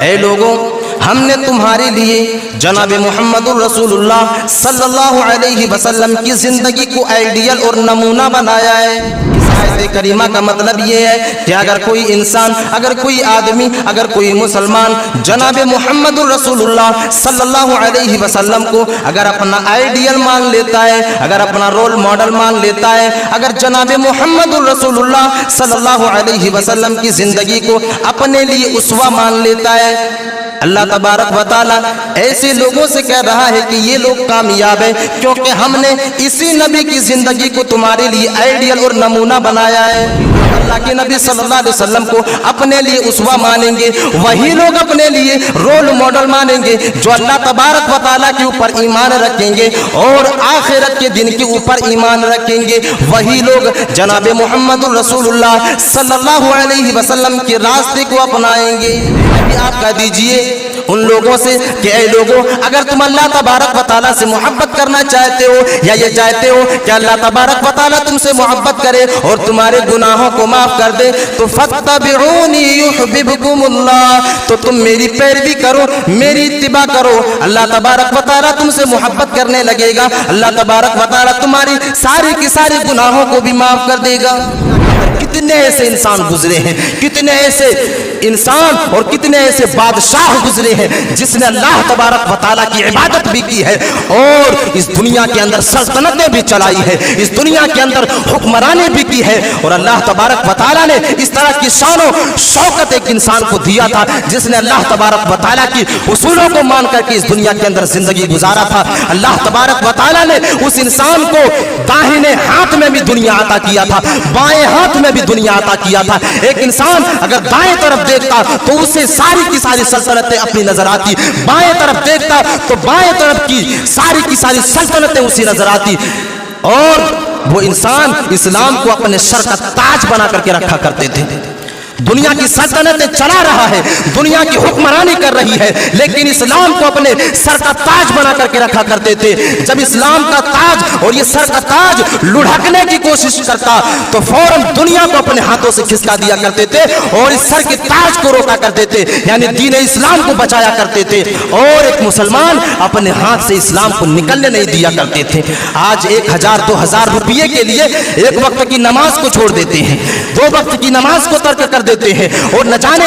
اے لوگوں ہم نے تمہارے لیے جناب محمد رسولullah صلی اللہ علیہ وسلم کی زندگی کو آئیڈیل اور نمونہ بنایا ہے۔ اس آیت کریمہ کا مطلب یہ ہے کہ اگر کوئی انسان، اگر کوئی آدمی، اگر کوئی مسلمان جناب محمد رسولullah صلی اللہ علیہ وسلم کو اگر اپنا آئیڈیل مان لیتا ہے، اگر اپنا رول ماڈل مان لیتا ہے، اگر جناب محمد رسولullah صلی اللہ علیہ وسلم کی زندگی کو اپنے لیے اسوہ مان لیتا ہے، اللہ تبارک و تعالی ایسے لوگوں سے کہہ رہا ہے کہ یہ لوگ کامیاب ہیں کیونکہ ہم نے اسی نبی کی زندگی کو تمہارے لیے آئیڈیل اور نمونہ بنایا ہے۔ اللہ کے نبی صلی اللہ علیہ وسلم کو اپنے لیے اسوہ مانیں گے، وہی لوگ اپنے لیے رول ماڈل مانیں گے جو اللہ تبارک و تعالیٰ کے اوپر ایمان رکھیں گے اور آخرت کے دن کے اوپر ایمان رکھیں گے، وہی لوگ جناب محمد رسولullah صلی اللہ علیہ وسلم کے راستے کو اپنائیں گے۔ ابھی آپ کہہ دیجئے ان لوگوں سے کہ اے لوگوں اگر تم اللہ تبارک و تعالیٰ سے محبت کرنا چاہتے ہو یا یہ چاہتے ہو کہ اللہ تبارک و تعالیٰ تم سے محبت کرے اور تمہارے گناہوں کو معاف کر دے تو فاتبعونی یحببکم اللہ، تو تم میری پیروی کرو، میری اتباع کرو، اللہ تبارک و تعالیٰ تم سے محبت کرنے لگے گا، اللہ تبارک و تعالیٰ تمہاری ساری کی ساری گناہوں کو بھی معاف کر دے گا۔ کتنے ایسے انسان گزرے ہیں، کتنے ایسے انسان اور کتنے ایسے بادشاہ گزرے ہیں جس نے اللہ تبارک و تعالیٰ کی عبادت بھی کی ہے اور اس دنیا کے اندر سلطنتیں بھی چلائی ہے، اس دنیا کے اندر حکمرانی بھی کی ہے، اور اللہ تبارک و تعالیٰ نے اس طرح کی شان و شوکت ایک انسان کو دیا تھا جس نے اللہ تبارک و تعالیٰ کی اصولوں کو مان کر کے اس دنیا کے اندر زندگی گزارا تھا۔ اللہ تبارک و تعالیٰ نے اس انسان کو داہنے ہاتھ میں بھی دنیا عطا کیا تھا، بائیں ہاتھ میں بھی دنیا عطا کیا تھا۔ ایک انسان اگر دائیں طرف دیکھتا تو اسے ساری کی ساری سلطنتیں اپنی نظر آتی، بائیں طرف دیکھتا تو بائیں طرف کی ساری سلطنتیں اسی نظر آتی، اور وہ انسان اسلام کو اپنے سر کا تاج بنا کر کے رکھا کرتے تھے۔ دنیا کی سلطنتیں چلا رہا ہے، دنیا کی حکمرانی کر رہی ہے، لیکن اسلام کو اپنے سر کا تاج بنا کر کے رکھا کرتے تھے۔ جب اسلام کا تاج اور یہ سر کا تاج لڑھکنے کی کوشش کرتا تو فوراً دنیا کو اپنے ہاتھوں سے کھسکا دیا کرتے تھے اور اس سر کے تاج کو روکا کرتے تھے، یعنی دین اسلام کو بچایا کرتے تھے، اور ایک مسلمان اپنے ہاتھ سے اسلام کو نکلنے نہیں دیا کرتے تھے۔ آج 1000 2000 روپیے کے لیے ایک وقت کی نماز کو چھوڑ دیتے ہیں، 2 وقت کی نماز کو ترک کر دیتے ہیں، اور نہ جانے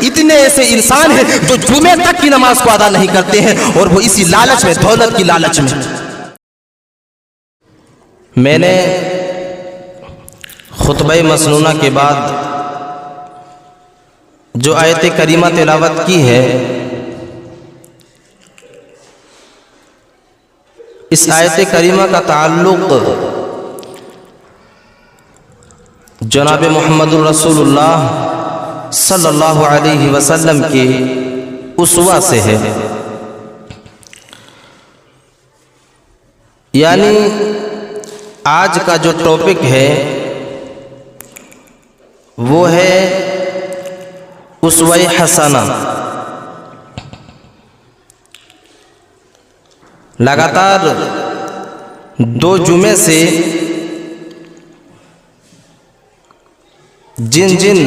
اتنے ایسے انسان ہیں جو جمعے تک کی نماز کو ادا نہیں کرتے ہیں، اور وہ اسی لالچ میں، دولت کی لالچ میں۔ میں نے خطبہ مسنونہ کے بعد جو آیت کریمہ تلاوت کی ہے، اس آیت کریمہ کا تعلق جناب محمد رسول اللہ صلی اللہ علیہ وسلم کے اسوہ سے ہے، یعنی آج کا جو ٹاپک ہے وہ ہے اسوہ حسنہ۔ لگاتار 2 جمعے سے جن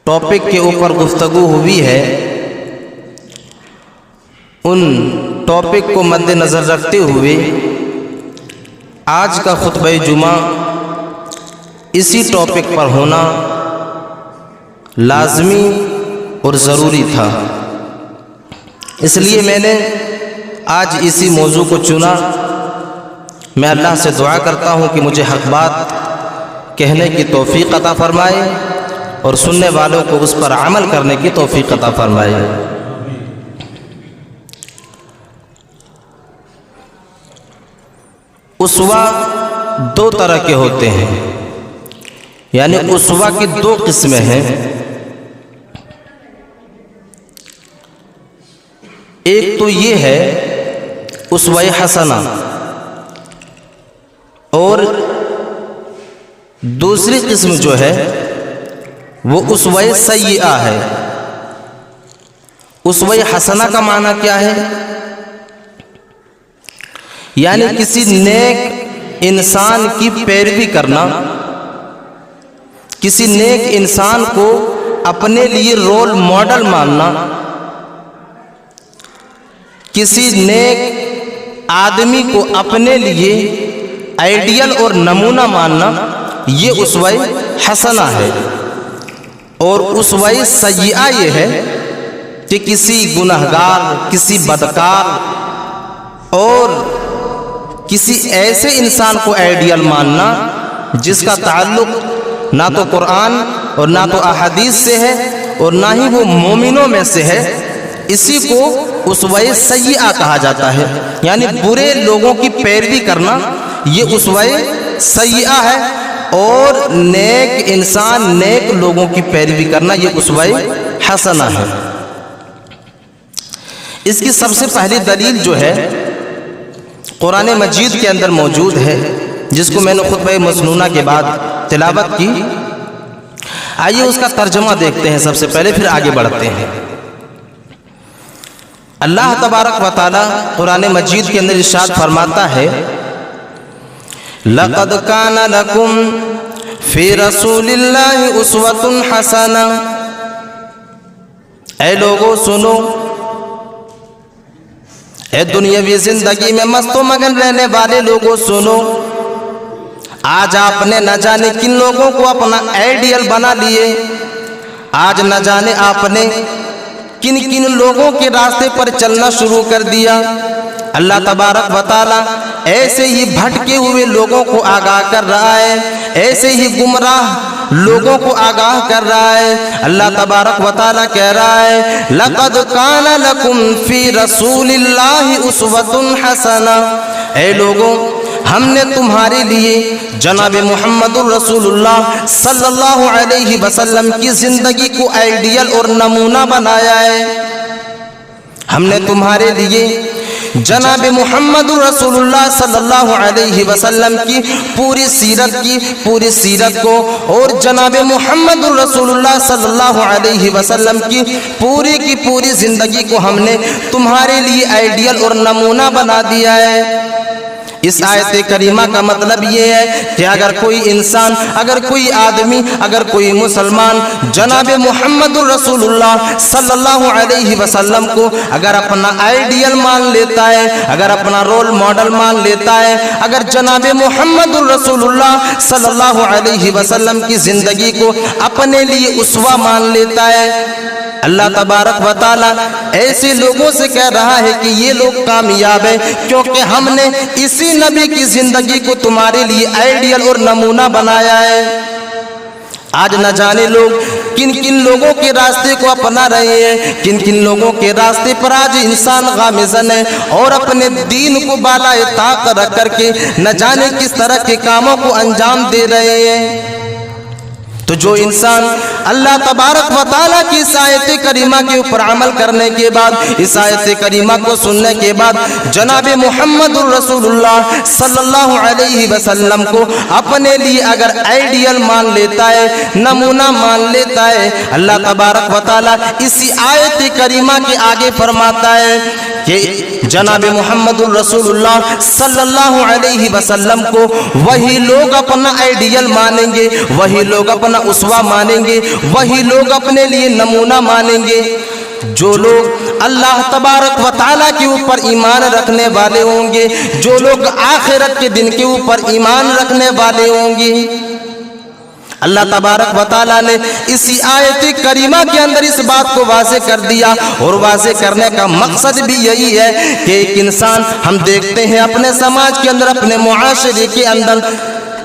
ٹاپک کے اوپر گفتگو ہوئی ہے ان ٹاپک کو مد نظر رکھتے ہوئے آج کا خطبہ جمعہ اسی ٹاپک پر ہونا لازمی اور ضروری تھا، اس لیے میں نے آج اسی موضوع کو چنا۔ میں اللہ سے دعا کرتا ہوں کہ مجھے حق بات کہنے کی توفیق عطا فرمائے اور سننے والوں کو اس پر عمل کرنے کی توفیق عطا فرمائے۔ اسوہ 2 طرح کے ہوتے ہیں، یعنی اسوہ کی 2 قسمیں ہیں۔ ایک تو یہ ہے اسوہ حسنہ، اور دوسری قسم جو ہے وہ اسوہ سیئہ ہے۔ اسوہ حسنہ کا معنی کیا ہے؟ یعنی کسی نیک انسان کی پیروی کرنا، کسی نیک انسان کو اپنے لیے رول ماڈل ماننا، کسی نیک آدمی کو اپنے لیے آئیڈیل اور نمونہ ماننا، یہ اسوہ حسنہ ہے۔ اور اسوہ سیئہ یہ ہے کہ کسی گنہگار، کسی بدکار اور کسی ایسے انسان کو آئیڈیل ماننا جس کا تعلق نہ تو قرآن اور نہ تو احادیث سے ہے اور نہ ہی وہ مومنوں میں سے ہے، اسی کو اسوہ سیئہ کہا جاتا ہے۔ یعنی برے لوگوں کی پیروی کرنا یہ اسوہ سیئہ ہے، اور نیک انسان، نیک لوگوں کی پیروی کرنا یہ اسوہ حسنہ ہے۔ اس کی سب سے پہلی دلیل جو ہے قرآن مجید کے اندر موجود ہے، جس کو میں نے خطبہ مسنونہ کے بعد تلاوت کی۔ آئیے اس کا ترجمہ دیکھتے ہیں سب سے پہلے، پھر آگے بڑھتے ہیں۔ اللہ تبارک و تعالی قرآن مجید کے اندر ارشاد فرماتا ہے، لَقَدْ كَانَ لَكُمْ فِي رَسُولِ اللَّهِ أُسْوَةٌ حَسَنَةٌ۔ اے لوگو سنو، اے دنیاوی زندگی میں مست و مگن رہنے والے لوگوں سنو، آج آپ نے نہ جانے کن لوگوں کو اپنا آئیڈیل بنا لیے، آج نہ جانے آپ نے کن کن لوگوں کے راستے پر چلنا شروع کر دیا۔ اللہ تبارک و تعالی ایسے ہی بھٹکے ہوئے لوگوں کو آگاہ کر رہا ہے، ایسے ہی گمراہ لوگوں کو آگاہ کر رہا ہے۔ اللہ تبارک و تعالی کہہ رہا ہے، لَقَدْ كَانَ لَكُمْ فِي رَسُولِ اللَّهِ أُسْوَةٌ حَسَنَةٌ۔ اے لوگوں، ہم نے تمہارے لیے جناب محمد الرسول اللہ صلی اللہ علیہ وسلم کی زندگی کو آئیڈیل اور نمونہ بنایا ہے۔ ہم نے تمہارے لیے جناب محمد الرسول اللہ صلی اللہ علیہ وسلم کی پوری سیرت کو اور جناب محمد الرسول اللہ صلی اللہ علیہ وسلم کی پوری زندگی کو ہم نے تمہارے لیے آئیڈیل اور نمونہ بنا دیا ہے۔ اس آیت کریمہ کا مطلب یہ ہے کہ اگر کوئی انسان، اگر کوئی آدمی، اگر کوئی مسلمان جناب محمد الرسول اللہ صلی اللہ علیہ وسلم کو اگر اپنا آئیڈیل مان لیتا ہے، اگر اپنا رول ماڈل مان لیتا ہے، اگر جناب محمد الرسول اللہ صلی اللہ علیہ وسلم کی زندگی کو اپنے لیے اسوہ مان لیتا ہے، اللہ تبارک و تعالی ایسے لوگوں سے کہہ رہا ہے کہ یہ لوگ کامیاب ہیں، کیونکہ ہم نے اسی نبی کی زندگی کو تمہارے لیے آئیڈیل اور نمونہ بنایا ہے۔ آج نہ جانے لوگ کن کن لوگوں کے راستے کو اپنا رہے ہیں، کن کن لوگوں کے راستے پر آج انسان گامزن ہے اور اپنے دین کو بالائے طاق رکھ کر کے نہ جانے کس طرح کے کاموں کو انجام دے رہے ہیں۔ تو جو انسان اللہ تبارک و تعالیٰ کی اس آیت کریمہ کے اوپر عمل کرنے کے بعد، اس آیت کریمہ کو سننے کے بعد جناب محمد الرسول اللہ صلی اللہ علیہ وسلم کو اپنے لیے اگر آئیڈیل مان لیتا ہے، نمونہ مان لیتا ہے، اللہ تبارک و تعالیٰ اسی آیت کریمہ کے آگے فرماتا ہے کہ جناب محمد الرسول اللہ صلی اللہ علیہ وسلم کو وہی لوگ اپنا آئیڈیل مانیں گے، وہی لوگ اپنا اسوہ مانیں گے، وہی لوگ اپنے لیے نمونہ مانیں گے جو لوگ اللہ تبارک و تعالیٰ کے اوپر ایمان رکھنے والے ہوں گے، جو لوگ آخرت کے دن کے اوپر ایمان رکھنے والے ہوں گے۔ اللہ تبارک و تعالیٰ نے اسی آیت کریمہ کے اندر اس بات کو واضح کر دیا، اور واضح کرنے کا مقصد بھی یہی ہے کہ ایک انسان، ہم دیکھتے ہیں اپنے سماج کے اندر، اپنے معاشرے کے اندر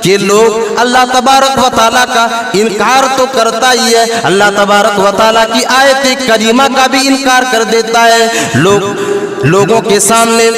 کہ لوگ اللہ تبارک و تعالیٰ کا انکار تو کرتا ہی ہے، اللہ تبارک و تعالیٰ کی آیت کریمہ کا بھی انکار کر دیتا ہے۔ لوگوں کے سامنے،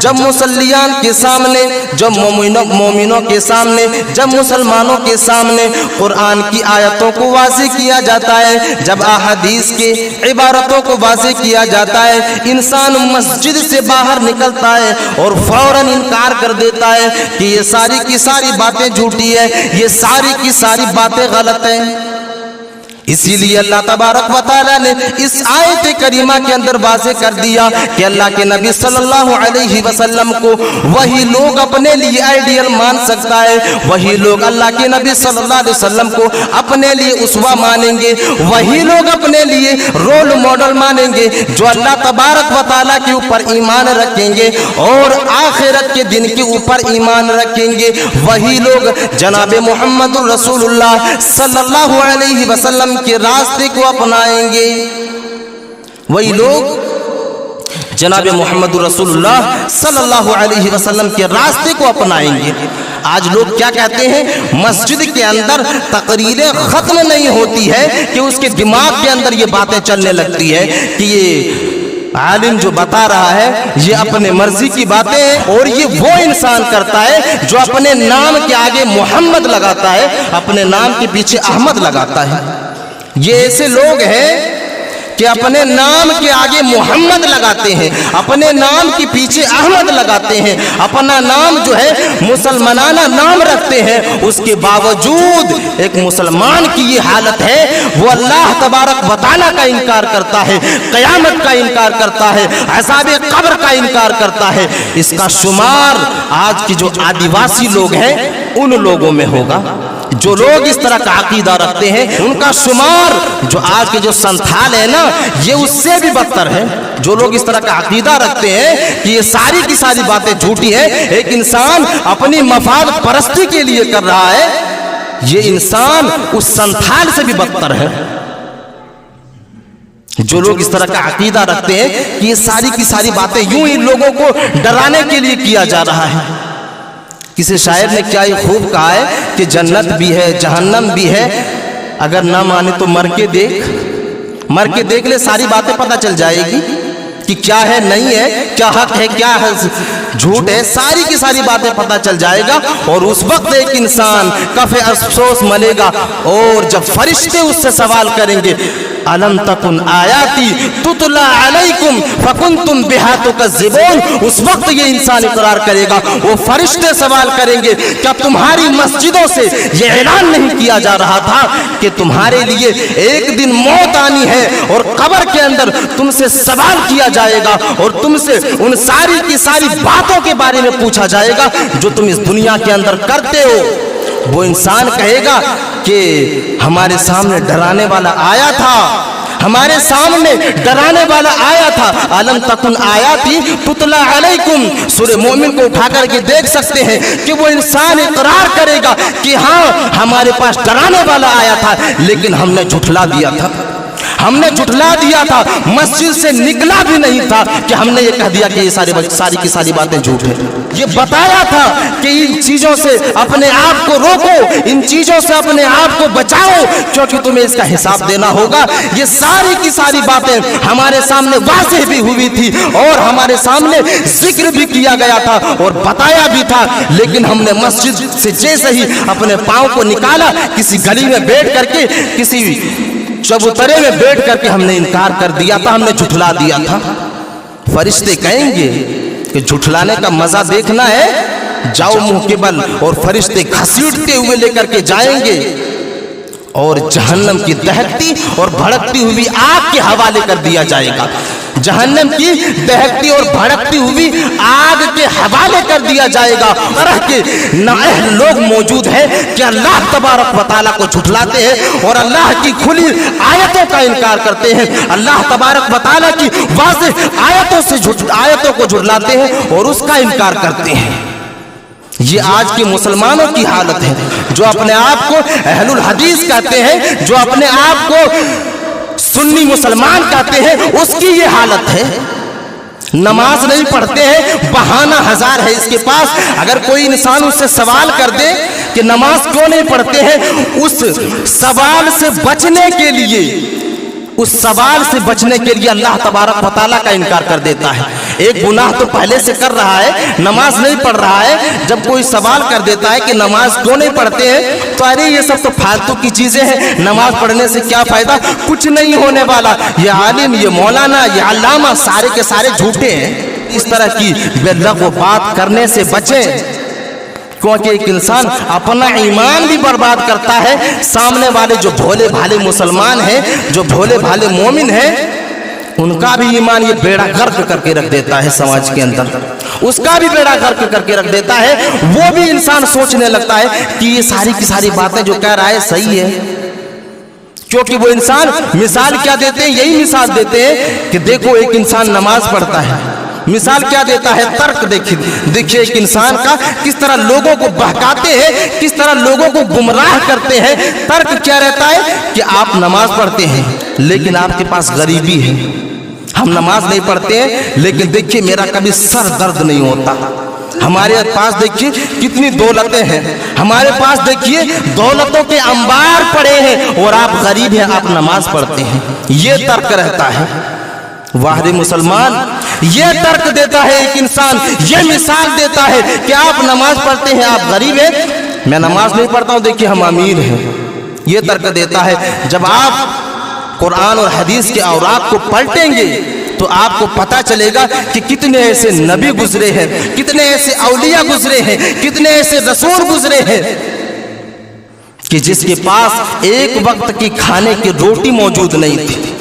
جب مسلیان کے سامنے، جب مومنوں کے سامنے، جب مسلمانوں کے سامنے قرآن کی آیتوں کو واضح کیا جاتا ہے، جب احادیث کے عبارتوں کو واضح کیا جاتا ہے، انسان مسجد سے باہر نکلتا ہے اور فوراً انکار کر دیتا ہے کہ یہ ساری کی ساری باتیں جھوٹی ہے، یہ ساری کی ساری باتیں غلط ہیں۔ इसीलिए अल्लाह तबारक व तआला ने इस आयत करीमा के अंदर वाज़ेह कर दिया कि अल्लाह के नबी सल्लल्लाहु अलैहि वसल्लम को वही लोग अपने लिए आइडियल मान सकता है, वही लोग अल्लाह के नबी सल्लल्लाहु अलैहि वसल्लम को अपने लिए उसवा मानेंगे, वही लोग अपने लिए रोल मॉडल मानेंगे जो अल्लाह तबारक व तआला के ऊपर ईमान रखेंगे और आखिरत के दिन के ऊपर ईमान रखेंगे। वही लोग जनाब मुहम्मदुर रसूलुल्लाह सल्लल्लाहु अलैहि वसल्लम के रास्ते को अपनाएंगे। वही लोग जनाब मोहम्मद रसूलुल्लाह सल्लल्लाहु अलैहि वसल्लम के रास्ते को अपनाएंगे। आज लोग क्या कहते हैं, मस्जिद के अंदर तकरीरें खत्म नहीं होती है कि उसके दिमाग के अंदर ये बातें चलने लगती है कि ये आलिम जो बता रहा है ये अपने मर्जी की बातें हैं। और ये वो इंसान करता है जो अपने नाम के आगे मोहम्मद लगाता है, अपने नाम के पीछे अहमद लगाता है। ये ऐसे लोग हैं कि अपने नाम के आगे मोहम्मद लगाते हैं, अपने नाम के पीछे अहमद लगाते हैं, अपना नाम जो है मुसलमानाना नाम रखते हैं। उसके बावजूद एक मुसलमान की ये हालत है, वो अल्लाह तबारक व तआला का इनकार करता है, क़यामत का इनकार करता है, अज़ाब कब्र का इनकार करता है। इसका शुमार आज की जो आदिवासी लोग हैं उन लोगों में होगा। जो लोग इस तरह का अकीदा रखते हैं उनका शुमार जो आज के जो संथाल है ना, ये उससे भी बदतर है। जो लोग इस तरह का अकीदा रखते हैं कि ये सारी की सारी बातें झूठी है, एक इंसान अपनी मफाद परस्ती के लिए कर रहा है, ये इंसान उस संथाल से भी बदतर है। जो लोग इस तरह का अकीदा रखते हैं कि ये सारी की सारी बातें यूं इन लोगों को डराने के लिए किया जा रहा है। किसी शायर ने क्या ये खूब कहा है कि जन्नत भी है जहन्नम भी है, अगर ना माने तो मर के देख ले, सारी बातें पता चल जाएगी कि क्या है नहीं है, क्या हक है क्या है झूठ है, सारी की सारी बातें पता चल जाएगा। और उस वक्त एक इंसान कफे अफसोस मलेगा और जब फरिश्ते उससे सवाल करेंगे अलम तकुन आयाती तुतला अलैकुम फकुंतुम बिहा तुकज़्ज़िबून, उस वक्त ये इंसान इकरार करेगा, वो फरिश्ते सवाल करेंगे क्या तुम्हारी मस्जिदों से ये ऐलान नहीं किया जा रहा था कि तुम्हारे लिए एक दिन मौत आनी है और कब्र के अंदर तुमसे सवाल किया जाएगा और तुमसे उन सारी की सारी बातों के बारे में पूछा जाएगा जो तुम इस दुनिया के अंदर करते हो। वो इंसान कहेगा कि हमारे सामने डराने वाला आया था, हमारे सामने डराने वाला आया था। अलम तकुन आयाती तुतला अलैकुम, सूरह मोमिन को उठा करके देख सकते हैं कि वो इंसान इकरार करेगा कि हाँ हमारे पास डराने वाला आया था लेकिन हमने झुठला दिया था, हमने झुठला दिया था, मस्जिद से निकला भी नहीं था कि हमने ये कह दिया कि ये सारी की सारी बातें झूठ है। ये बताया था कि इन चीजों से अपने आप को रोको, इन चीजों से अपने आप को बचाओ क्योंकि तुम्हें इसका हिसाब देना होगा। ये सारी की सारी बातें हमारे सामने वाज़ेह भी हुई थी और हमारे सामने जिक्र भी किया गया था और बताया भी था, लेकिन हमने मस्जिद से जैसे ही अपने पाँव को निकाला, किसी गली में बैठ करके, किसी चबूतरे में बैठ करके हमने इनकार कर दिया था, हमने झुठला दिया था। फरिश्ते कहेंगे कि झुठलाने का मजा देखना है, जाओ मुंह के बल, और फरिश्ते घसीटते हुए लेकर के जाएंगे और जहन्नम की दहकती और भड़कती हुई आग के हवाले कर दिया जाएगा। जहन्नम की दहकती और भड़कती हुई आग के हवाले कर दिया जाएगा। तरह के नाअहल लोग मौजूद हैं कि अल्लाह तबारक व तआला को झुठलाते हैं और अल्लाह की खुली आयतों का इनकार करते हैं, अल्लाह तबारक व तआला की वाज़ेह आयतों को झुठलाते हैं और उसका इनकार करते हैं। ये आज के मुसलमानों की हालत है जो अपने आप को अहलुल हदीस कहते हैं, जो अपने आप को सुन्नी मुसलमान कहते हैं, उसकी ये हालत है। नमाज नहीं पढ़ते हैं, बहाना हजार है इसके पास। अगर कोई इंसान उससे सवाल कर दे कि नमाज क्यों नहीं पढ़ते हैं, उस सवाल से बचने के लिए, उस सवाल से बचने के लिए अल्लाह तबारक व तआला का इनकार कर देता है। एक गुनाह तो पहले से कर रहा है, नमाज नहीं पढ़ रहा है, जब कोई सवाल कर देता है कि नमाज क्यों नहीं पढ़ते हैं, तो अरे ये सब तो फालतू की चीजें हैं, नमाज पढ़ने से क्या फायदा, कुछ नहीं होने वाला, ये आलिम, ये मौलाना, ये अल्लामा सारे के सारे झूठे हैं। इस तरह की बेलग बात करने से बचें। क्योंकि एक इंसान अपना ईमान भी बर्बाद करता है, सामने वाले जो भोले भाले मुसलमान हैं, जो भोले भाले मोमिन हैं, उनका भी ईमान ये बेड़ा गर्क करके रख देता है समाज के अंदर, उसका भी बेड़ा गर्क करके रख देता है। वो भी इंसान सोचने लगता है कि ये सारी की सारी बातें जो कह रहा है सही है, क्योंकि वो इंसान मिसाल क्या देते हैं, यही मिसाल देते हैं कि देखो एक इंसान नमाज पढ़ता है, मिसाल क्या देता है, तर्क देखिए एक इंसान का किस तरह लोगों को बहकाते हैं, किस तरह लोगों को गुमराह करते हैं। तर्क क्या रहता है कि आप नमाज पढ़ते हैं लेकिन आपके पास गरीबी है, हम नमाज नहीं पढ़ते हैं लेकिन देखिए मेरा कभी सर दर्द नहीं होता, हमारे पास देखिए कितनी दौलतें हैं, हमारे पास देखिए दौलतों के अंबार पड़े हैं और आप गरीब हैं, आप नमाज पढ़ते हैं। ये तर्क रहता है। वाह रे मुसलमान, ये तर्क देता है एक इंसान, ये मिसाल देता है कि आप नमाज पढ़ते हैं, आप गरीब हैं, मैं नमाज नहीं पढ़ता हूं, देखिए हम अमीर हैं। ये तर्क देता है। जब आप कुरान और हदीस के औराक को पलटेंगे तो आपको पता चलेगा कि कितने ऐसे नबी गुजरे हैं, कितने ऐसे औलिया गुजरे हैं, कितने ऐसे रसूल गुजरे हैं कि जिसके पास एक वक्त की खाने की रोटी मौजूद नहीं थी,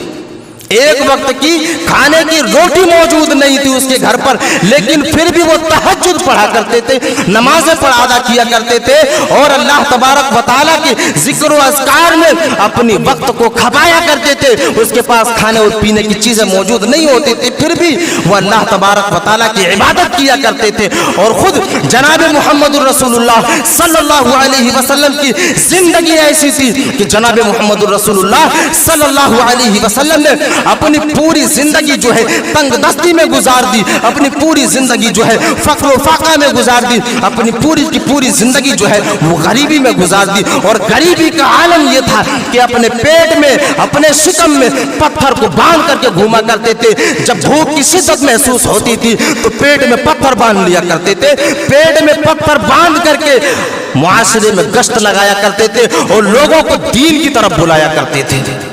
एक वक्त की खाने की रोटी मौजूद नहीं थी उसके घर पर, लेकिन फिर भी वो तहज्जुद पढ़ा करते थे, नमाज़ें अदा किया करते थे और अल्लाह तबारक व तआला के जिक्र व अज़कार में अपनी वक्त को खपाया करते थे। उसके पास खाने और पीने की चीजें मौजूद नहीं होती थी, फिर भी वो अल्लाह तबारक व तआला की इबादत किया करते थे। और खुद जनाब मुहम्मदुर रसूलुल्लाह सल्लल्लाहु अलैहि वसल्लम की जिंदगी ऐसी थी कि जनाब मुहम्मदुर रसूलुल्लाह सल्लल्लाहु अलैहि वसल्लम ने अपनी पूरी जिंदगी जो है तंग दस्ती में गुजार दी, अपनी पूरी जिंदगी जो है फक्र व फाका में गुजार दी, अपनी पूरी की पूरी जिंदगी जो है वो गरीबी में गुजार दी। और गरीबी का आलम ये था कि अपने पेट में, अपने शिकम में पत्थर को बांध करके घूमा करते थे। जब भूख की शिद्दत महसूस होती थी तो पेट में पत्थर बांध लिया करते थे, पेट में पत्थर बांध करके मुआशरे में गश्त लगाया करते थे और लोगों को दीन की तरफ बुलाया करते थे।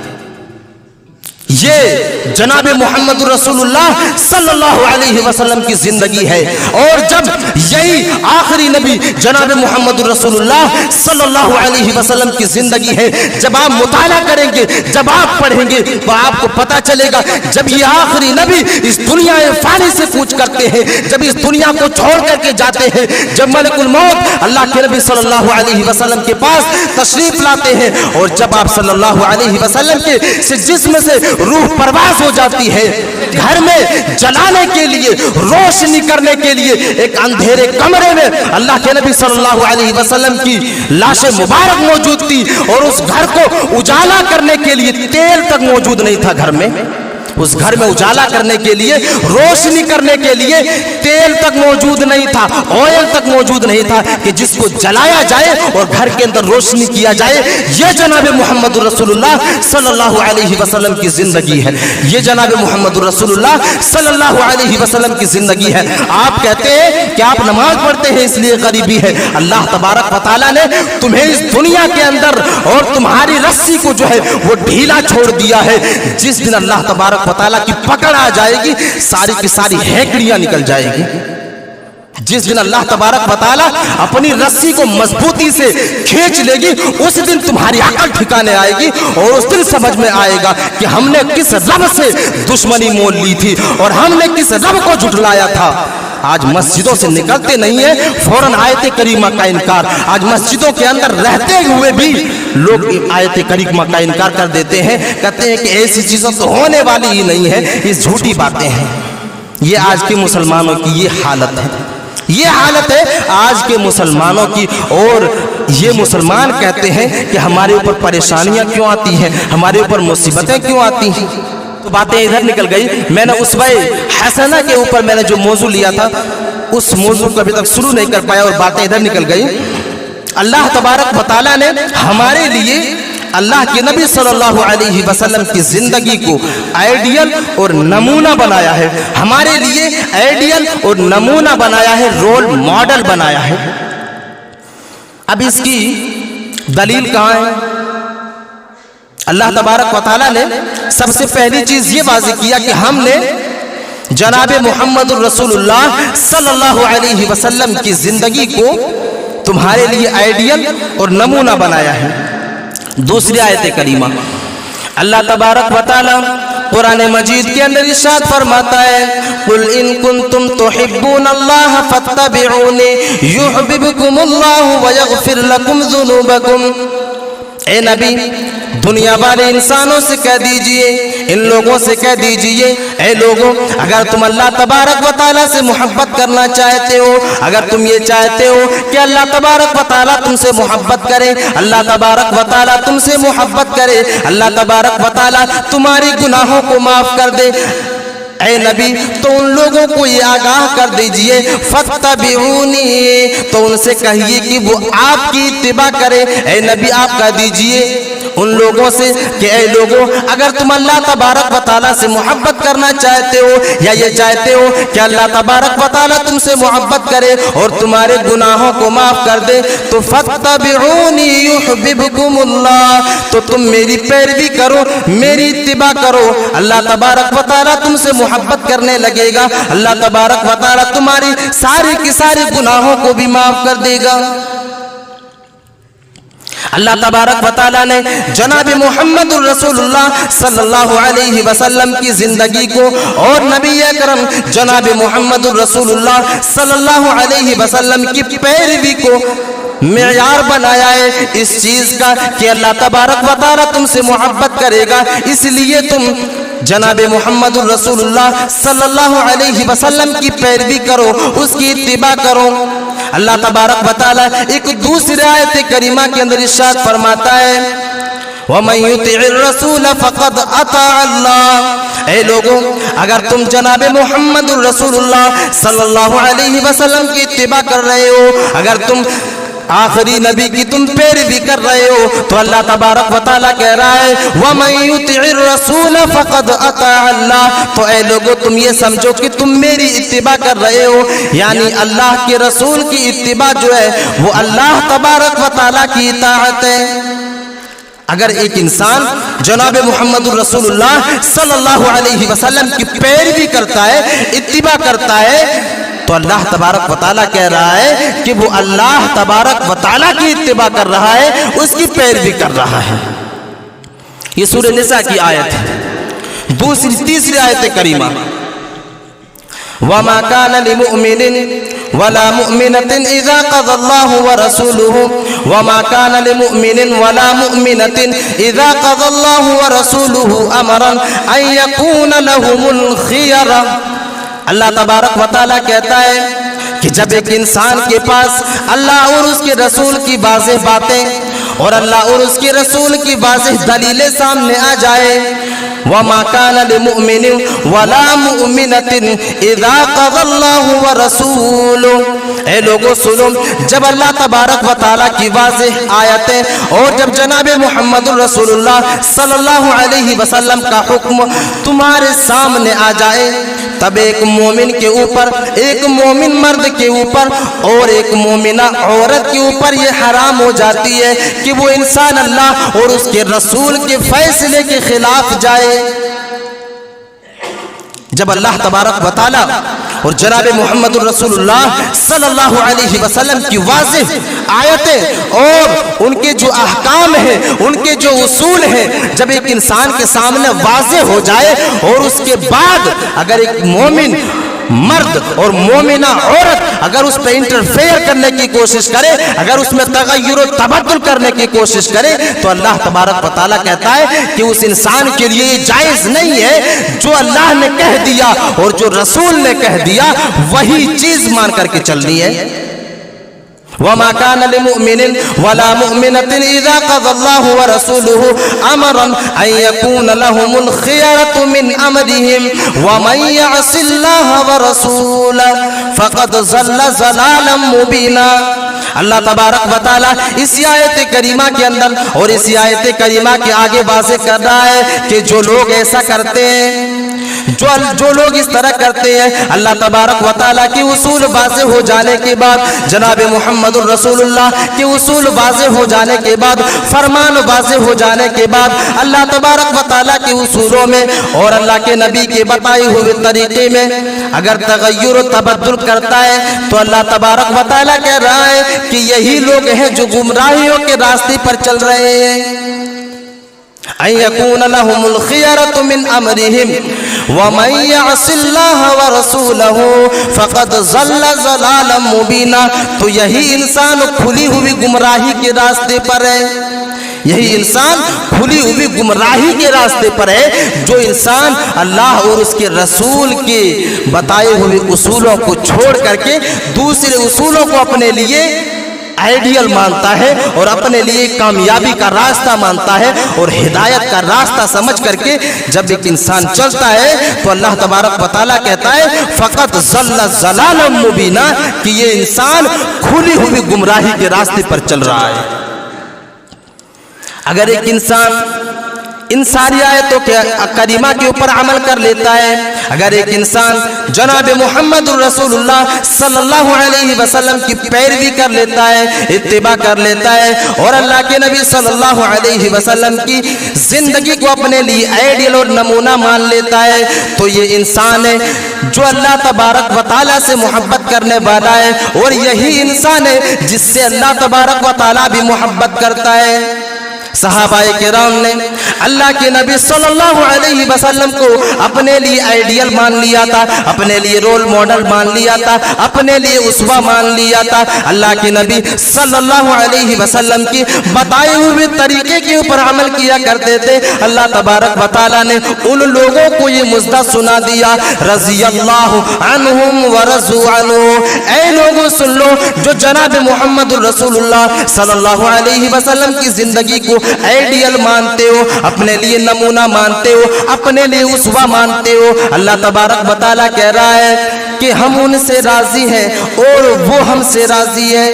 ये जनाब मुहम्मद रसूलुल्लाह सल्लल्लाहु अलैहि वसल्लम की जिंदगी है। और जब यही आखिरी नबी जनाब मुहम्मद रसूलुल्लाह सल्लल्लाहु अलैहि वसल्लम की जिंदगी है, जब आप मुताला करेंगे, जब आप पढ़ेंगे तो आपको पता चलेगा जब ये आखिरी नबी इस दुनिया फानी से कूच करते हैं, जब इस दुनिया को छोड़ करके जाते हैं, जब मलकुल मौत अल्लाह के नबी सल्लल्लाहु अलैहि वसल्लम के पास तशरीफ लाते हैं और जब आप सल्लल्लाहु अलैहि वसल्लम के जिस्म से रूह परवास हो जाती है, घर में जलाने के लिए, रोशनी करने के लिए एक अंधेरे कमरे में अल्लाह के नबी सल्लल्लाहु अलैहि वसल्लम की लाशें मुबारक मौजूद थी और उस घर को उजाला करने के लिए तेल तक मौजूद नहीं था घर में, उस घर में उजाला करने के लिए, रोशनी करने के लिए तेल तक मौजूद नहीं था, ऑयल तक मौजूद नहीं था कि जिसको जलाया जाए और घर के अंदर रोशनी किया जाए। ये जनाब मुहम्मद रसूलुल्लाह सल्लल्लाहु अलैहि वसल्लम की जिंदगी है, ये जनाब मुहम्मद रसूलुल्लाह सल्लल्लाहु अलैहि वसल्लम की जिंदगी है। आप कहते हैं कि आप नमाज पढ़ते हैं इसलिए गरीबी है, अल्लाह तबारक व तआला ने तुम्हें इस दुनिया के अंदर और तुम्हारी रस्सी को जो है वो ढीला छोड़ दिया है। जिस दिन अल्लाह तबारक ताला की पकड़ आ जाएगी, सारी की सारी हैकड़ियां निकल जाएगी। जिस दिन अल्लाह तबारक व तआला अपनी रस्सी को मजबूती से खींच लेगी, उस दिन तुम्हारी अकल ठिकाने आएगी और उस दिन समझ में आएगा कि हमने किस रब से दुश्मनी मोल ली थी और हमने किस रब को झुठलाया था। आज मस्जिदों से निकलते नहीं है, फौरन आयत करीमा का इनकार। आज मस्जिदों के अंदर रहते हुए भी लोग आयत करीमा का इनकार कर देते हैं, कहते हैं कि ऐसी चीजें तो होने वाली ही नहीं है, ये झूठी बातें हैं। ये आज के मुसलमानों की ये हालत है, ये हालत है आज के मुसलमानों की। और ये मुसलमान कहते हैं कि हमारे ऊपर परेशानियां क्यों आती हैं, हमारे ऊपर मुसीबतें क्यों आती हैं। तो बातें इधर निकल गई। मैंने उसवे हसना के ऊपर मैंने जो मौजू लिया था उस मौजू को अभी तक शुरू नहीं कर पाया और बातें इधर निकल गई। अल्लाह तबारक व तआला ने हमारे लिए अल्लाह के नबी सल्लल्लाहु अलैहि वसल्लम की जिंदगी को आइडियल और नमूना बनाया है, हमारे लिए आइडियल और नमूना बनाया है, रोल मॉडल बनाया है। अब इसकी दलील कहाँ है? अल्लाह तबारक व तआला ने सबसे पहली चीज ये वाज़ेह किया कि हमने जनाब मुहम्मद रसूलुल्लाह सल्लल्लाहु अलैहि वसल्लम की जिंदगी को तुम्हारे लिए आइडियल और नमूना बनाया है। दूसरी आयत करीमा अल्लाह तबारक व तआला कुरान मजीद के अंदर इरशाद फरमाता है, कुल इन कुंतुम तुहिब्बूनल्लाह फत्तबिऊनी युहब्बिबकुमुल्लाहु व यगफिर लकुम ज़ुनूबकुम। ए नबी, दुनिया वाले इंसानों से कह दीजिए, इन लोगों से कह दीजिए, ए लोगों, अगर तुम अल्लाह तबारक व तआला से मोहब्बत करना चाहते हो, अगर तुम ये चाहते हो कि अल्लाह तबारक व तआला तुमसे मोहब्बत करे, अल्लाह तबारक व तआला तुमसे मोहब्बत करे, अल्लाह तबारक व तआला तुम्हारी गुनाहों को माफ कर दे, ऐ नबी, तो उन लोगों को ये आगाह कर दीजिए, फत्तबिऊनी, तो उनसे कहिए कि वो आपकी इत्तिबा करे। ऐ नबी, आप कह दीजिए उन लोगों से कि ऐ लोगों, अगर तुम अल्लाह तबारक व तआला से मोहब्बत करना चाहते हो या ये चाहते हो कि अल्लाह तबारक व तआला तुमसे मोहब्बत करे और तुम्हारे गुनाहों को माफ कर दे, तो फत्तबिऊनी युहब्बिबकुमुल्लाह, तो तुम मेरी पैरवी करो, मेरी इत्तिबा करो, अल्लाह तबारक व तआला तुमसे मोहब्बत करने लगेगा, अल्लाह तबारक व तआला तुम्हारी सारी की सारी गुनाहों को भी माफ कर देगा। अल्लाह तबारक व तआला ने जनाब मुहम्मदुर रसूलुल्लाह सल्लल्लाहु अलैहि वसल्लम की जिंदगी को और नबी अकरम जनाब मुहम्मदुर रसूलुल्लाह सल्लल्लाहु अलैहि वसल्लम की पैरवी को मेयार बनाया है इस चीज का कि अल्लाह तबारक व तआला तुमसे मोहब्बत करेगा, इसलिए तुम जनाब मुहम्मदुर रसूलुल्लाह सल्लल्लाहु अलैहि वसल्लम की पैरवी करो, उसकी इत्तिबा करो। अल्लाह तबारक व तआला एक दूसरी आयत करीमा के अंदर इरशाद फरमाता है, वमन युतिइर रसूल फक़द अता अल्लाह। ऐ लोगों, अगर तुम जनाब मुहम्मदुर रसूलुल्लाह सल्लल्लाहु अलैहि वसल्लम की इत्तिबा कर रहे हो, अगर तुम आखिरी नबी की तुम पैरवी कर रहे हो, तो अल्लाह तबारक व तआला कह रहा है, वमन युतिइर रसूल फक़द अता अल्लाह, तो ऐ लोगों, तुम ये समझो कि तुम मेरी इत्तिबा कर रहे हो, यानी अल्लाह के रसूल की इत्तिबा जो है वो अल्लाह तबारक व तआला की इताअत है। अगर एक इंसान जनाब मुहम्मदुर रसूलुल्लाह सल्लल्लाहु अलैहि वसल्लम की पैरवी करता है, इत्तिबा करता है, तो अल्लाह तबारक व तआला कह रहा है कि वो अल्लाह तबारक व तआला की इत्तिबा कर रहा है, उसकी पैरवी कर रहा है। ये सूरह निसा की आयत है। तीसरी आयत करीमा, वमा कान लिमुमिनिन वला मुमिनतिन इज़ा क़ज़ल्लाहु व रसूलुहु वमा कान लिमुमिनिन वला मुमिनतिन इज़ा क़ज़ल्लाहु व रसूलुहु अमरन अन यकून लहुमुल खियरा। अल्लाह तबारक व तआला कहता है कि जब एक इंसान के पास अल्लाह और उसके रसूल की वाज़ेह बातें और अल्लाह और उसके रसूल की वाज़ेह दलीलें सामने आ जाए, वमा कान लिमुमिनिन वला मुमिनतिन इज़ा क़ज़ल्लाहु व रसूलुहु। ऐ लोगों सुनो, जब अल्लाह तबारक व तआला की वाज़ेह आयतें और जब जनाब मुहम्मदुर रसूलुल्लाह सल्लल्लाहु अलैहि वसल्लम का हुक्म तुम्हारे सामने आ जाए, तब एक मोमिन के ऊपर, एक मोमिन मर्द के ऊपर और एक मोमिना औरत के ऊपर ये हराम हो जाती है कि वो इंसान अल्लाह और उसके रसूल के फैसले के खिलाफ जाए। जब अल्लाह तबारक व तआला और जनाब मुहम्मदुर रसूलुल्लाह सल्लल्लाहु अलैहि वसल्लम की वाज़ेह आयतें और उनके जो अहकाम हैं, उनके जो उसूल हैं, जब एक इंसान के सामने वाज़ेह हो जाए और उसके बाद अगर एक मोमिन मर्द और मोमिना औरत अगर उस पर इंटरफेयर करने की कोशिश करे, अगर उसमें तगय्युर और तबद्दुल करने की कोशिश करे, तो अल्लाह तबारक व तआला कहता है कि उस इंसान के लिए जायज नहीं है। जो अल्लाह ने कह दिया और जो रसूल ने कह दिया वही चीज मान करके चलनी है। वमा कान लिमुमिनिन वला मुमिनतिन इज़ा क़ज़ल्लाहु व रसूलुहु अमरन अन यकून लहुमुल खियरतु मिन अमरिहिम व मन यअसिल्लाह व रसूलहु फ़क़द ज़ल्ल ज़लालन मुबीना। अल्लाह तबारक व तआला इस आयत करीमा के अंदर और इस आयत करीमा के आगे वाज़ेह कर रहा है कि जो लोग ऐसा करते हैं, जो लोग इस तरह करते हैं, अल्लाह तबारक व तआला के उसूल वाज़ेह हो जाने के बाद, जनाब मुहम्मदुर रसूलुल्लाह के उसूल वाज़ेह हो जाने के बाद, फरमान वाज़ेह हो जाने के बाद, अल्लाह तबारक व तआला के उसूलों में और अल्लाह के नबी के बताए हुए तरीके में अगर तगय्युर तबद्दुल करता है, तो अल्लाह तबारक व तआला कह रहा है कि यही लोग हैं जो गुमराहियों के रास्ते पर चल रहे हैं। अन यकून लहुमुल खियरतु मिन अमरिहिम व मन यअसिल्लाह व रसूलहु फक़द ज़ल्ल ज़लालन मुबीना। तो यही इंसान खुली हुई गुमराही के रास्ते पर है, यही इंसान खुली हुई गुमराही के रास्ते पर है, जो इंसान अल्लाह और उसके रसूल के बताए हुए उसूलों को छोड़ करके दूसरे उसूलों को अपने लिए आइडियल मानता है और अपने लिए कामयाबी का रास्ता मानता है और हिदायत का रास्ता समझ करके जब एक इंसान चलता है, तो अल्लाह तबारक व तआला कहता है फ़क़द ज़ल्ल ज़लालन मुबीना, कि ये इंसान खुली हुई गुमराही के रास्ते पर चल रहा है। अगर एक इंसान इन सारी आयतों के करीमा के ऊपर अमल कर लेता है, अगर एक इंसान जनाब मुहम्मदुर रसूलुल्लाह सल्लल्लाहु अलैहि वसल्लम की पैरवी कर लेता है, इत्तिबा कर लेता है और अल्लाह के नबी सल्लल्लाहु अलैहि वसल्लम की जिंदगी को अपने लिए आइडियल और नमूना मान लेता है, तो ये इंसान है जो अल्लाह तबारक व तआला से मोहब्बत करने वाला है और यही इंसान है जिससे अल्लाह तबारक व तआला भी मोहब्बत करता है। सहाबाए किराम ने अल्लाह के नबी सल्लल्लाहु अलैहि वसल्लम को अपने लिए आइडियल मान लिया था, अपने लिए रोल मॉडल मान लिया था, अपने लिए उस्वा मान लिया था। अल्लाह के नबी सल्लल्लाहु अलैहि वसल्लम की बताए हुए तरीके के ऊपर अमल किया करते थे। अल्लाह तबारक व तआला ने उन लोगों को ये मुज़्दा सुना दिया, रज़ियल्लाहु अन्हुम व रज़ू अन्हु, ऐ लोगों सुन लो जो जनाब मुहम्मदुर रसूलुल्लाह सल्लल्लाहु अलैहि वसल्लम की जिंदगी को आइडियल मानते हो, अपने लिए नमूना मानते हो, अपने लिए उस्वा मानते हो, अल्लाह तबारक व तआला कह रहा है कि हम उनसे राजी हैं और वो हमसे राजी है।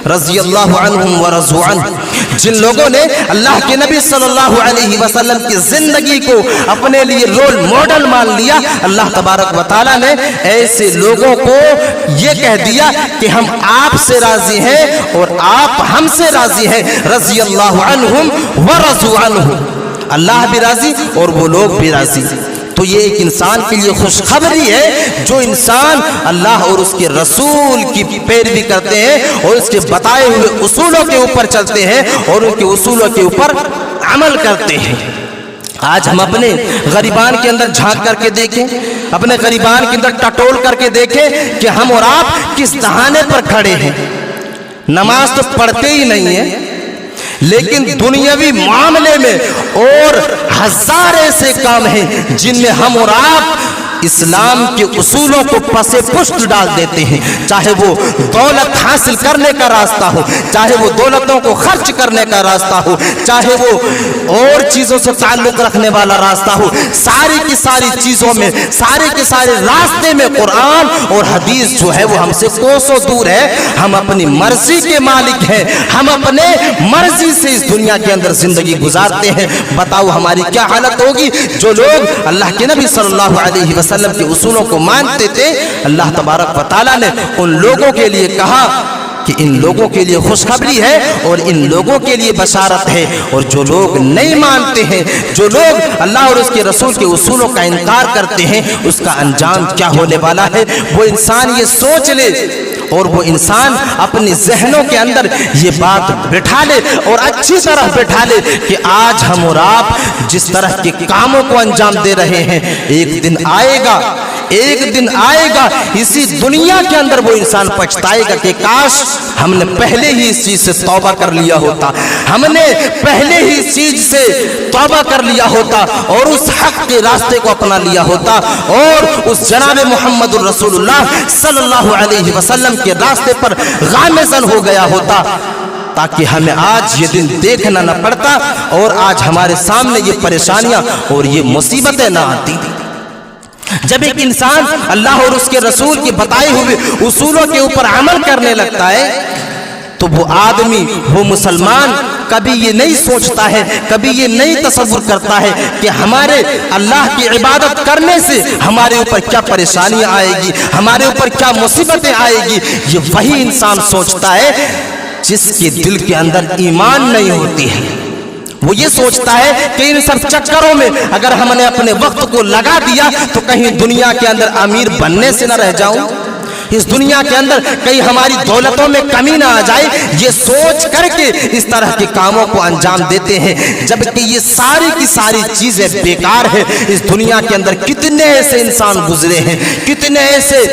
रज़ियल्लाहु अन्हुम व रज़ू अन्हु, जिन लोगों ने अल्लाह के नबी सल्लल्लाहु अलैहि वसल्लम की जिंदगी को अपने लिए रोल मॉडल मान लिया, अल्लाह तबारक व तआला ने ऐसे लोगों को ये कह दिया कि हम आपसे राजी हैं और आप हमसे राजी हैं। रज़ियल्लाहु अन्हुम व रज़ू अन्हु, अल्लाह भी राजी और वो लोग भी राजी। तो ये एक इंसान के लिए खुशखबरी है जो इंसान अल्लाह और उसके रसूल की पैरवी करते हैं और उसके बताए हुए उसूलों के ऊपर चलते हैं और उनके उसूलों के ऊपर अमल करते हैं। आज हम अपने गरीबान के अंदर झांक करके देखें, अपने गरीबान के अंदर टटोल करके देखें कि हम और आप किस दहाने पर खड़े हैं। नमाज तो पढ़ते ही नहीं है, लेकिन दुनियावी मामले में और हजार ऐसे काम हैं जिनमें हम और आप इस्लाम के उसूलों को पसे पुष्ट डाल देते हैं। चाहे वो दौलत हासिल करने का रास्ता हो, चाहे वो दौलतों को खर्च करने का रास्ता हो, चाहे वो और चीज़ों से ताल्लुक़ रखने वाला रास्ता हो, सारी की सारी चीज़ों में, सारे के सारे रास्ते में कुरान और हदीस जो है वो हमसे कोसों दूर है। हम अपनी मर्जी के मालिक हैं, हम अपने मर्जी से इस दुनिया के अंदर जिंदगी गुजारते हैं। बताओ हमारी क्या हालत होगी जो लोग अल्लाह के नबी सल्लल्लाहु अलैहि वसल्लम के उसूलों को मानते थे। अल्लाह तबारक व तआला ने उन लोगों के लिए कहा कि इन लोगों के लिए खुशखबरी है और इन लोगों के लिए बशारत है, और जो लोग नहीं मानते हैं, जो लोग अल्लाह और उसके रसूल के उसूलों का इनकार करते हैं, उसका अंजाम क्या होने वाला है वो इंसान ये सोच ले और वो इंसान अपने जहनों के अंदर ये बात बिठा ले और अच्छी तरह बिठा ले कि आज हम और आप जिस तरह के कामों को अंजाम दे रहे हैं, एक दिन आएगा, एक दिन आएगा इसी दुनिया के अंदर वो इंसान पछताएगा कि काश हमने पहले ही इस चीज से तौबा कर लिया होता, हमने पहले ही इस चीज से तौबा कर लिया होता और उस हक के रास्ते को अपना लिया होता और उस जनाब मुहम्मदुर रसूलुल्लाह सल्लल्लाहु अलैहि वसल्लम के रास्ते पर गामज़न हो गया होता, ताकि हमें आज ये दिन देखना न पड़ता और आज हमारे सामने ये परेशानियां और ये मुसीबतें ना आती। जब एक इंसान अल्लाह और उसके रसूल के बताए हुए उसूलों के ऊपर अमल करने लगता है तो वो आदमी, वो मुसलमान कभी ये नहीं सोचता है, कभी ये नहीं तसव्वुर करता है कि हमारे अल्लाह की इबादत करने से हमारे ऊपर क्या परेशानियां आएगी, हमारे ऊपर क्या मुसीबतें आएगी। ये वही इंसान सोचता है जिसके दिल के अंदर ईमान नहीं होती है। वो ये सोचता है कि इन सब चक्करों में अगर हमने अपने वक्त को लगा दिया तो कहीं दुनिया के अंदर अमीर बनने से न रह जाऊं, इस दुनिया के अंदर कहीं हमारी दौलतों में कमी ना आ जाए, ये सोच करके इस तरह के कामों को अंजाम देते हैं, जबकि ये सारी की सारी चीजें बेकार है। इस दुनिया के अंदर कितने ऐसे इंसान गुजरे हैं, कितने ऐसे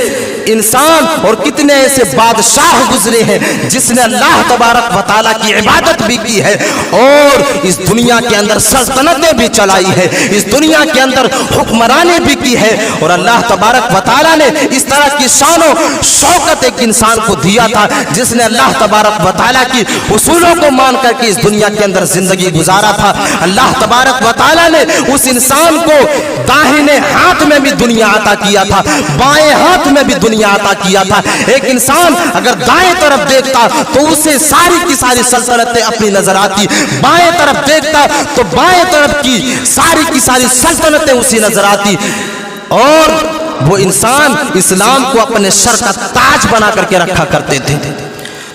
इंसान और कितने ऐसे बादशाह गुजरे हैं जिसने अल्लाह तबारक व तआला की इबादत भी की है और इस दुनिया के अंदर सल्तनतें भी चलाई है, इस दुनिया के अंदर हुक्मरानी भी की है। और अल्लाह तबारक व तआला ने इस तरह की शान शौकत एक इंसान को दिया था जिसने अल्लाह तबारक व तआला की उसूलों को मान करके इस दुनिया के अंदर जिंदगी गुजारा था। अल्लाह तबारक व तआला ने उस इंसान को दाहिने हाथ में भी दुनिया अता किया था, बाएं हाथ में भी दुनिया अता किया था। एक इंसान अगर दाएं तरफ देखता तो उसे सारी की सारी सल्तनतें अपनी नजर आती, बाएं तरफ देखता तो बाएं तरफ की सारी सल्तनतें उसी नजर आती। और वो इंसान इस्लाम को अपने सर का ताज बना करके रखा करते थे।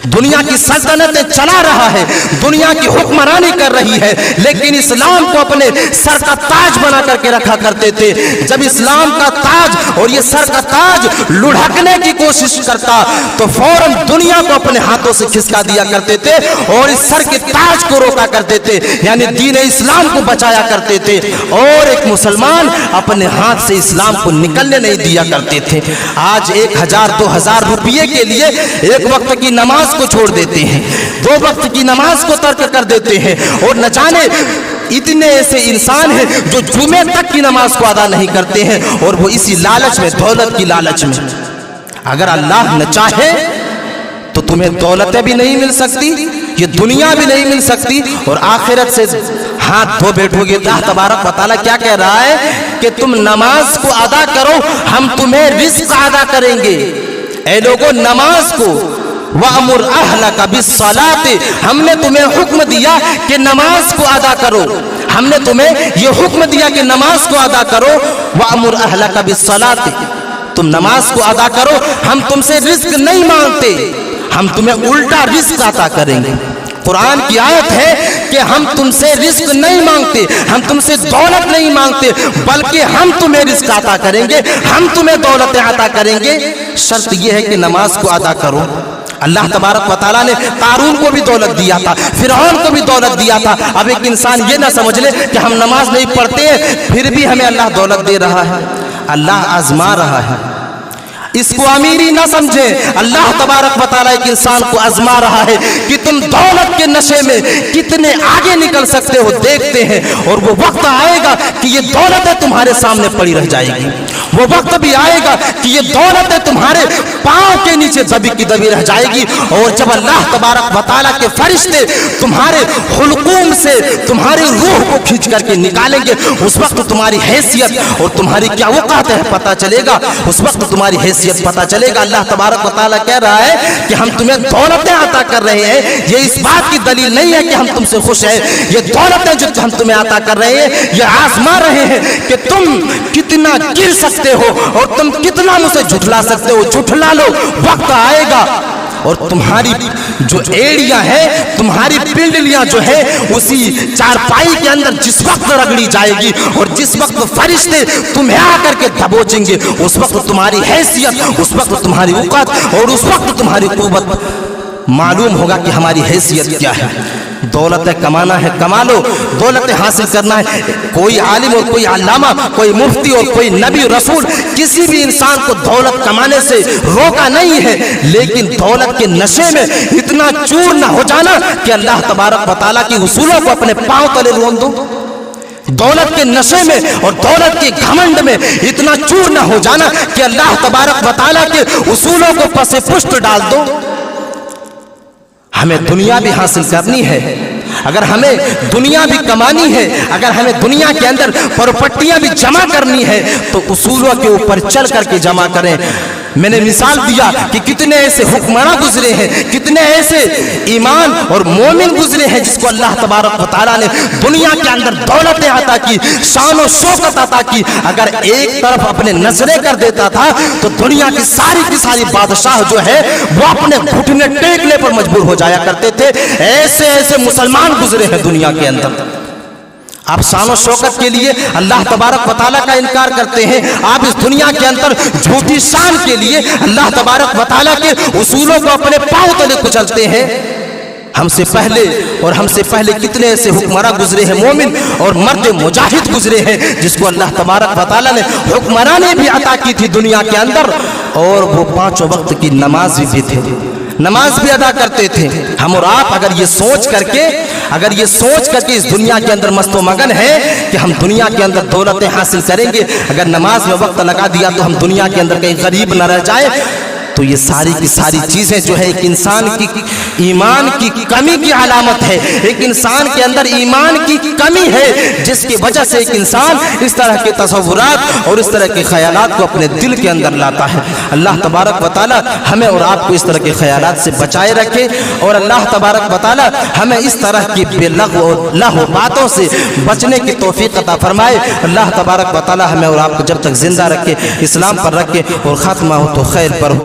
दुनिया की सल्तनतें चला रहा है, दुनिया की हुक्मरानी कर रही है, लेकिन इस्लाम को अपने सर का ताज बना करके रखा करते थे। जब इस्लाम का ताज और ये सर का ताज लुढ़कने की कोशिश करता तो फौरन दुनिया को अपने हाथों से खिसका दिया करते थे और इस सर के ताज को रोका करते थे, यानी दीन इस्लाम को बचाया करते थे। और एक मुसलमान अपने हाथ से इस्लाम को निकलने नहीं दिया करते थे। आज 1000-2000 रुपये के लिए एक वक्त की नमाज को छोड़ देते हैं, 2 वक्त की नमाज को तर्क कर देते हैं। और न जाने इतने ऐसे इंसान हैं जो जुमे तक की नमाज को अदा नहीं करते हैं, और वो इसी लालच में, दौलत की लालच में। अगर अल्लाह न चाहे तो तुम्हें दौलतें भी नहीं मिल सकती, ये दुनिया भी नहीं मिल सकती, और आखिरत से हाथ धो बैठोगे। अल्लाह तबारक व तआला क्या कह रहा है कि तुम नमाज को अदा करो, हम तुम्हें रिज़्क़ अदा करेंगे। ऐ लोगों, नमाज को वअमुर अहलका बिस्सलाति, हमने तुम्हें हुक्म दिया कि नमाज को अदा करो, हमने तुम्हें ये हुक्म दिया कि नमाज को अदा करो। वअमुर अहलका बिस्सलाति, तुम नमाज को अदा करो, हम तुमसे रिज़्क़ नहीं मांगते, हम तुम्हें उल्टा रिज़्क़ अता करेंगे। कुरान की आयत है कि हम तुमसे रिज़्क़ नहीं मांगते, हम तुमसे दौलत नहीं मांगते, बल्कि हम तुम्हें रिज़्क़ अता करेंगे, हम तुम्हें दौलतें अता करेंगे। शर्त यह है कि नमाज को अदा करो। अल्लाह तबारक व तआला ने कारून को भी दौलत दिया था, फिरौन को भी दौलत दिया था। अब एक इंसान ये ना समझ ले कि हम नमाज नहीं पढ़ते फिर भी हमें अल्लाह दौलत दे रहा है। अल्लाह आजमा रहा है, इसको अमीरी ना समझे। अल्लाह तबारक व तआला एक इंसान को आजमा रहा है कि तुम दौलत के नशे में कितने आगे निकल सकते हो, देखते हैं। और वो वक्त आएगा कि ये दौलतें तुम्हारे सामने पड़ी रह जाएगी, वो वक्त भी आएगा कि ये दौलतें तुम्हारे पांव के नीचे दबी की दबी रह जाएगी। और जब अल्लाह तबारक व तआला के फरिश्ते तुम्हारे हुलकूम से तुम्हारी रूह को खींच करके निकालेंगे, उस वक्त तुम्हारी हैसियत और तुम्हारी क्या औकात है पता चलेगा, उस वक्त तुम्हारी हैसियत पता चलेगा। अल्लाह तबारक व तआला कह रहा है कि हम तुम्हें दौलतें अता कर रहे हैं, ये इस बात की दलील नहीं है कि हम तुमसे खुश हैं। ये दौलतें जो हम तुम्हें अता कर रहे हैं, ये आजमा रहे हैं कि तुम कितना गिर सकते हो और तुम कितना मुझसे झुठला सकते हो। झुठला लो, वक्त आएगा और तुम्हारी जो एड़ियां है, तुम्हारी पिंडलियां जो है, उसी चारपाई के अंदर जिस वक्त रगड़ी जाएगी और जिस वक्त फरिश्ते तुम्हें आकर के दबोचेंगे, उस वक्त तुम्हारी हैसियत, उस वक्त तुम्हारी औकात और उस वक्त तुम्हारी कुव्वत मालूम होगा कि हमारी हैसियत क्या है। दौलतें कमाना है कमा लो, दौलतें हासिल करना है। कोई आलिम और कोई अल्लामा, कोई मुफ्ती और कोई नबी रसूल किसी भी इंसान को दौलत कमाने से रोका नहीं है, लेकिन दौलत के नशे में इतना चूर न हो जाना कि अल्लाह तबारक व तआला की उसूलों को अपने पांव तले रोन दो। दौलत के नशे में और दौलत के घमंड में इतना चूर न हो जाना कि अल्लाह तबारक व तआला के उसूलों को पसे पुष्ट डाल दो। हमें दुनिया भी हासिल करनी है, अगर हमें दुनिया भी कमानी है, अगर हमें दुनिया के अंदर प्रॉपर्टियां भी जमा करनी है, तो उसूलों के ऊपर चल करके जमा करें। میں نے مثال دیا کہ کتنے ایسے حکمراں گزرے ہیں, کتنے ایسے ایمان اور مومن گزرے ہیں جس کو اللہ تبارک و تعالیٰ نے دنیا کے اندر دولتیں عطا کی, شان و شوکت عطا کی. اگر ایک طرف اپنے نظریں کر دیتا تھا تو دنیا کی ساری بادشاہ جو ہے وہ اپنے گھٹنے ٹیکنے پر مجبور ہو جایا کرتے تھے. ایسے ایسے مسلمان گزرے ہیں دنیا کے اندر. آپ شان و شوکت کے لیے اللہ تبارک و تعالیٰ کا انکار کرتے ہیں, آپ اس دنیا کے اندر جھوٹی شان کے لیے اللہ تبارک و تعالیٰ کے اصولوں کو اپنے پاؤں تلے کچلتے ہیں. ہم سے پہلے کتنے ایسے حکمراں گزرے ہیں, مومن اور مرد مجاہد گزرے ہیں جس کو اللہ تبارک و تعالیٰ نے حکمرانی بھی عطا کی تھی دنیا کے اندر, اور وہ 5 وقت کی نماز بھی تھے, نماز بھی ادا کرتے تھے. ہم اور آپ اگر یہ سوچ کر کے اس دنیا کے اندر مست و مگن ہے کہ ہم دنیا کے اندر دولتیں حاصل کریں گے, اگر نماز میں وقت لگا دیا تو ہم دنیا کے اندر کہیں غریب نہ رہ جائے, تو یہ ساری کی ساری چیزیں جو ہے ایک انسان کی ایمان کی کمی کی علامت ہے. ایک انسان کے اندر ایمان کی کمی ہے جس کی وجہ سے ایک انسان اس طرح کے تصورات اور اس طرح کے خیالات کو اپنے دل کے اندر لاتا ہے. اللہ تبارک و تعالی ہمیں اور آپ کو اس طرح کے خیالات سے بچائے رکھے, اور اللہ تبارک و تعالی ہمیں اس طرح کی بے لغو باتوں سے بچنے کی توفیق عطا فرمائے. اللہ تبارک و تعالی ہمیں اور آپ کو جب تک زندہ رکھے, اسلام پر رکھے, اور خاتمہ ہو تو خیر پر ہو.